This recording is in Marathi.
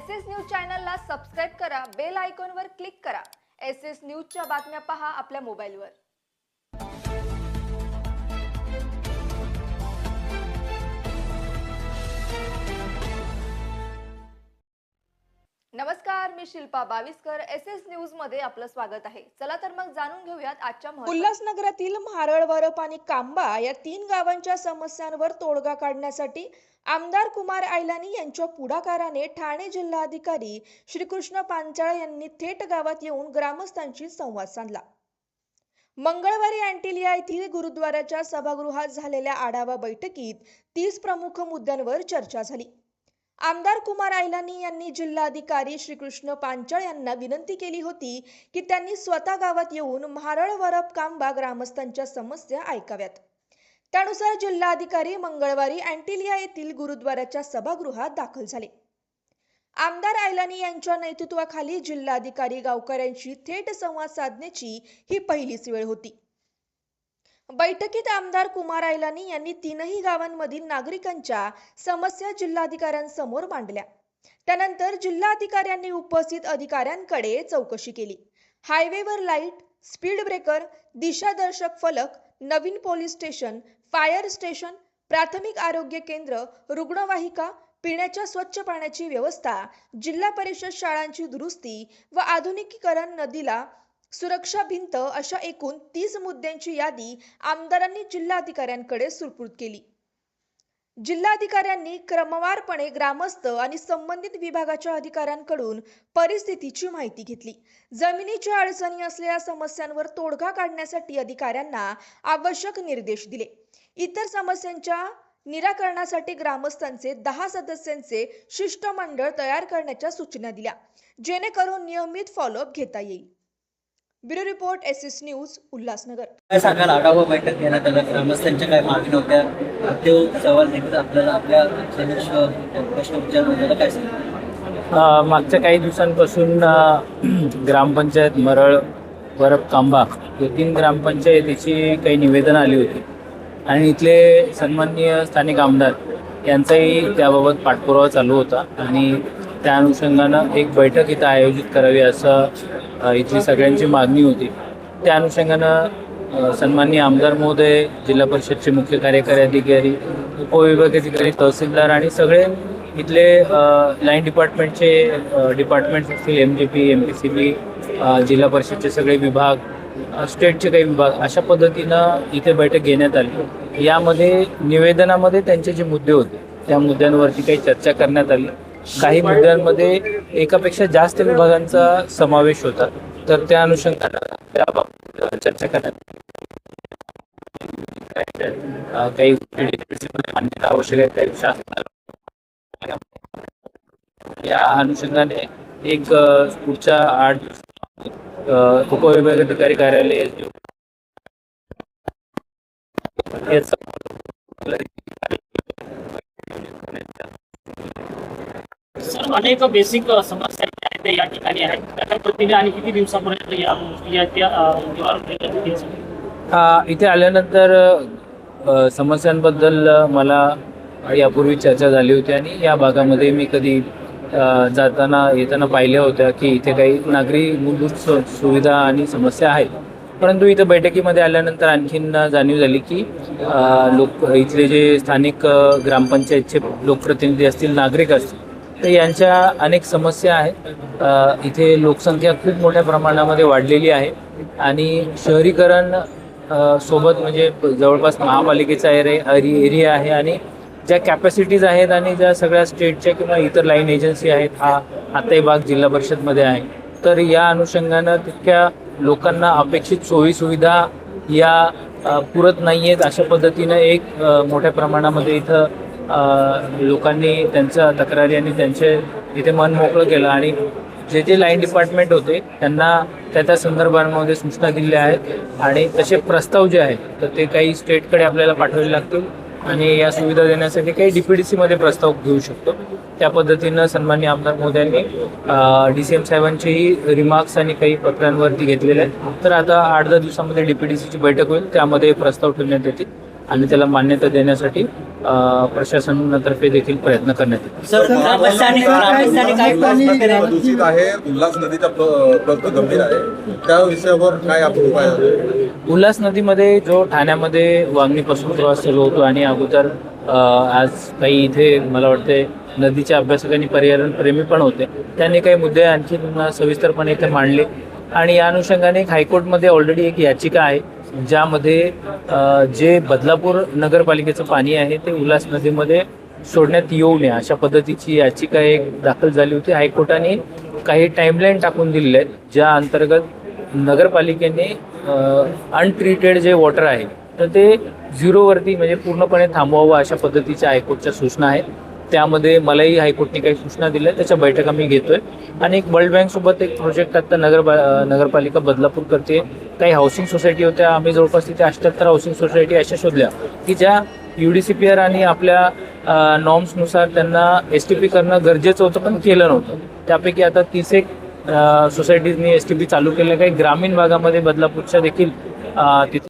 एसएस न्यूज चॅनलला सबस्क्राइब करा, बेल आयकॉनवर क्लिक करा। एसएस न्यूजच्या बातम्या पहा आपल्या मोबाईलवर। नमस्कार, मी शिल्पा बाविस्कर। एसएस न्यूज मध्ये आपलं स्वागत आहे। चला तर मग जाणून घेऊयात आजच्या उल्हासनगरातील म्हारळ, वरप आणि कांबा या 3 गावांच्या समस्यांवर तोडगा काढण्यासाठी आमदार कुमार आयलानी यांच्या पुढाकाराने ठाणे जिल्हाधिकारी श्रीकृष्ण पांचाळ यांनी थेट गावात येऊन ग्रामस्थांशी संवाद साधला। मंगळवारी अँटिलिया येथील गुरुद्वाराच्या सभागृहात झालेल्या आढावा बैठकीत 30 प्रमुख मुद्द्यांवर चर्चा झाली। आमदार कुमार आयलानी यांनी जिल्हाधिकारी श्रीकृष्ण पांचाळ यांना विनंती केली होती की त्यांनी स्वतः गावात येऊन म्हारळ, वरप, कांबा ग्रामस्थांच्या समस्या ऐकाव्यात। त्यानुसार जिल्हाधिकारी मंगळवारी अँटिलिया येथील गुरुद्वाराच्या सभागृहात दाखल झाले। आमदार आयलानी यांच्या नेतृत्वाखाली जिल्हाधिकारी गावकऱ्यांशी थेट संवाद साधण्याची ही पहिलीच वेळ होती। बैठकीत आमदार कुमार आयलानी यांनी 3ही गावांमधील नागरिकांच्या समस्या जिल्हाधिकाऱ्यांसमोर मांडल्या। त्यानंतर जिल्हाधिकाऱ्यांनी उपस्थित अधिकाऱ्यांकडे चौकशी केली। हायवेवर लाईट, स्पीड ब्रेकर, दिशादर्शक फलक, नवीन पोलीस स्टेशन, फायर स्टेशन, प्राथमिक आरोग्य केंद्र, रुग्णवाहिका, पिण्याच्या स्वच्छ पाण्याची व्यवस्था, जिल्हा परिषद शाळांची दुरुस्ती व आधुनिकीकरण, नदीला सुरक्षा भिंत अशा एकूण 30 मुद्द्यांची यादी आमदारांनी जिल्हाधिकाऱ्यांकडे सुपूर्द केली। जिल्हाधिकाऱ्यांनी क्रमवारपणे ग्रामस्थ आणि संबंधित विभागाच्या अधिकाऱ्यांकडून परिस्थितीची माहिती घेतली। जमिनीच्या अडचणी असलेल्या समस्यांवर तोडगा काढण्यासाठी अधिकाऱ्यांना आवश्यक निर्देश दिले। इतर समस्यांच्या निराकरणासाठी ग्रामस्थांचे 10 सदस्यांचे शिष्टमंडळ तयार करण्याच्या सूचना दिल्या, जेणेकरून नियमित फॉलोअप घेता येईल। Bureau report, SS news, Ulhasnagar. काय सांगाल, आढावा बैठक घेण्यात आली, ग्रामस्थांच्या काय मागण्या होत्या ते सवाल नेमकं आपल्याला आपल्या प्रश्न विचारण्याला काय सांगाल? मागच्या काही दिवसांपासून ग्रामपंचायत मरळ, वरप, कांबा या 3 ग्रामपंचायतीची काही निवेदन आली होती आणि इथले सन्माननीय स्थानिक आमदार यांचाही त्याबाबत पाठपुरावा चालू होता आणि त्या अनुषंगानं एक बैठक इथं आयोजित करावी असं इथली सगळ्यांची मागणी होती। त्या अनुषंगानं सन्माननीय आमदार महोदय, जिल्हा परिषदचे मुख्य कार्यकारी अधिकारी, उपविभागाधिकारी, तहसीलदार आणि सगळे इथले लाईन डिपार्टमेंटचे डिपार्टमेंट्स असतील, MGP, MPCB, जिल्हा परिषदचे सगळे विभाग, स्टेटचे काही विभाग, अशा पद्धतीनं इथे बैठक घेण्यात आली। यामध्ये निवेदनामध्ये त्यांचे जे मुद्दे होते त्या मुद्द्यांवरती काही चर्चा करण्यात आली। काही मुद्द्यांमध्ये एकापेक्षा जास्त विभागांचा समावेश होता, तर त्या अनुषंगानं त्याबाबत चर्चा करण्यात काही मान्यता आवश्यक आहे त्या शासनाला। या अनुषंगाने एक पुढच्या 8 उपविभागाधिकारी कार्यालय अनेक बेसिक समस्या आहेत या ठिकाणी आहेत, त्या पद्धतीने आणि किती दिवसापर्यंत इथे आल्यानंतर समस्यांबद्दल मला यापूर्वी चर्चा झाली होती आणि या भागामध्ये मी कधी जाताना येताना पाहिल्या होत्या की इथे काही नागरी मूलभूत सुविधा आणि समस्या आहेत। परंतु इथं बैठकीमध्ये आल्यानंतर आणखीन जाणीव झाली की इथले जे स्थानिक ग्रामपंचायतचे लोकप्रतिनिधी असतील, नागरिक असतील, तर यांच्या अनेक समस्या आहेत। इथे लोकसंख्या खूप मोठ्या प्रमाणामध्ये वाढलेली आहे आणि शहरीकरण सोबत म्हणजे जवळपास महापालिकेचा एरिया आहे आणि ज्या कॅपॅसिटीज आहेत आणि ज्या सगळ्या स्टेटच्या किंवा इतर लाईन एजन्सी आहेत, हाताई भाग जिल्हा परिषदमध्ये आहे, तर या अनुषंगानं तितक्या लोकांना अपेक्षित सोयीसुविधा या पुरत नाही आहेत। अशा पद्धतीनं एक मोठ्या प्रमाणामध्ये इथं लोकांनी त्यांच्या तक्रारी आणि त्यांचे इथे मन मोकळं केलं आणि जे लाईन डिपार्टमेंट होते त्यांना त्या संदर्भांमध्ये सूचना दिल्या आहेत आणि तसे प्रस्ताव जे आहेत तर ते काही स्टेटकडे आपल्याला पाठवावे लागतील आणि या सुविधा देण्यासाठी काही DPDC मध्ये प्रस्ताव घेऊ शकतो। त्या पद्धतीनं सन्माननीय आमदार महोदयांनी DCM साहेबांचेही रिमार्क्स आणि काही पत्रांवरती घेतलेले आहेत। तर आता 8-10 दिवसामध्ये DPDCची बैठक होईल, त्यामध्ये प्रस्ताव ठेवण्यात येतील आणि त्याला मान्यता देण्यासाठी प्रशासनातर्फे देखील प्रयत्न करण्यात येतील. सर ग्रामस्थांनी काय प्रकारे प्रदूषित आहे, उल्हास नदीचा प्रश्न गंभीर आहे, त्या विषयावर काय आपण उपाय आहे? उल्हास नदीमध्ये जो ठाण्यामध्ये वांगणीपासून प्रवास सुरू होतो आणि अगोदर आज काही इथे मला वाटते नदीच्या अभ्यासक आणि पर्यावरणप्रेमी पण होते, त्यांनी काही मुद्दे आणखी सविस्तरपणे इथे मांडले आणि या अनुषंगाने एक हायकोर्टमध्ये ऑलरेडी एक याचिका आहे ज्यामध्ये जे बदलापूर नगरपालिकेचं पाणी आहे ते उल्हास नदीमध्ये सोडण्यात येऊ नये अशा पद्धतीची याचिका एक दाखल झाली होती. हायकोर्टाने काही टाईमलाईन टाकून दिलेले आहेत ज्या अंतर्गत नगरपालिकेने अनट्रीटेड जे वॉटर आहे तर ते झिरोवरती म्हणजे पूर्णपणे थांबवावं अशा पद्धतीच्या हायकोर्टच्या सूचना आहेत. त्यामध्ये मलाही हायकोर्टने काही सूचना दिल्या, त्याच्या बैठका मी घेतोय आणि एक वर्ल्ड बँकसोबत एक प्रोजेक्ट आता नगरपालिका बदलापूर करते. काही हाऊसिंग सोसायटी होत्या, आम्ही जवळपास तिथे 78 हाऊसिंग सोसायटी अशा शोधल्या की ज्या UDCPR आणि आपल्या नॉर्म्सनुसार त्यांना STP करणं गरजेचं होतं पण केलं नव्हतं. त्यापैकी आता 31 सोसायटीजनी STP चालू केलं. काही ग्रामीण भागामध्ये बदलापूरच्या देखील तिथे